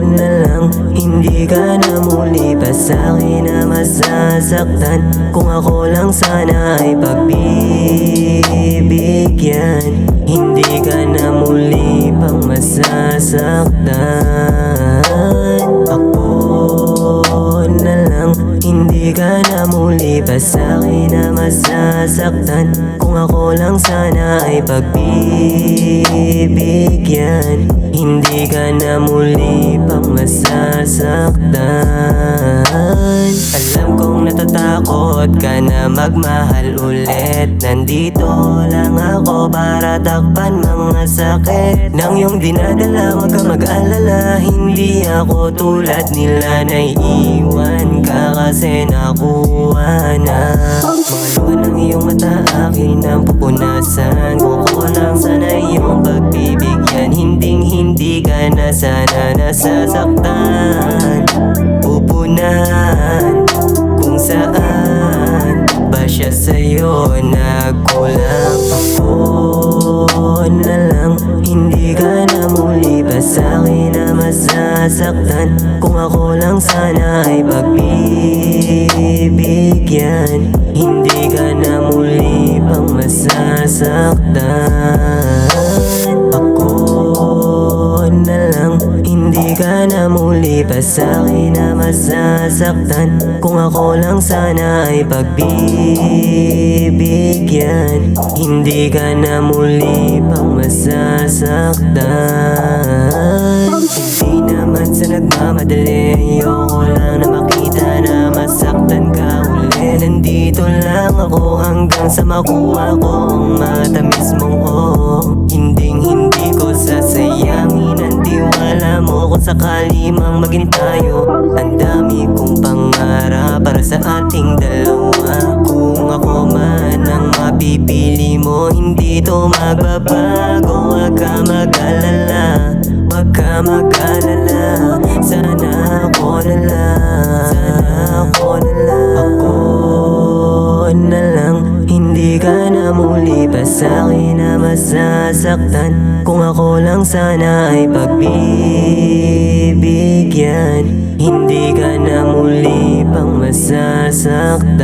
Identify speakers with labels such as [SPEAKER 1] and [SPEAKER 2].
[SPEAKER 1] na lang, hindi ka na muli pa sa'kin na masasaktan. Kung ako lang sana ay pagbibigyan, hindi ka na muli pang masasaktan. Ako na lang, hindi ka na muli pa sa'kin na masasaktan. Kung ako lang sana ay pagbibigyan, hindi ka na muli pang masasaktan. Alam kong natatakot ka na magmahal ulit. Nandito lang ako para takpan mga sakit ng iyong dinadala. Huwag ka mag-alala, hindi ako tulad nila na iiwan ka kasi nakuha na. Mga luha ng iyong mata akin ang pupunasan. Kung ako lang sana iyong pagbibigyan, hindi ka na sana nasasaktan. Pupunan kung saan ba siya sa'yo nagkulang. Ako na lang, hindi ka na muli pa sa'kin na masasaktan. Kung ako lang sana ay pagbibigyan, hindi ka na muli pang masasaktan. Ako na lang, hindi ka na muli pa sa'kin na masasaktan. Kung ako lang sana ay pagbibigyan, hindi ka na muli pang masasaktan. Hindi naman sa nagmamadali, ayoko lang na makita na masaktan ka uli. Nandito lang ako hanggang sa makuha ko ang matamis mong Hindi ko sasayangin ang tiwala mo kung sakali mang maging tayo. Ang dami kong pangarap para sa ating dalawa. Kung ako man ang mapipili mo, hindi to magbabago. Huwag ka mag-alala, huwag ka mag-alala. Sana ako na lang, sana ako na lang. Ako na lang, hindi ka na muli pa sa'kin na masasaktan. Kung ako lang sana ay pagbibigyan, hindi ka na muli pang masasaktan.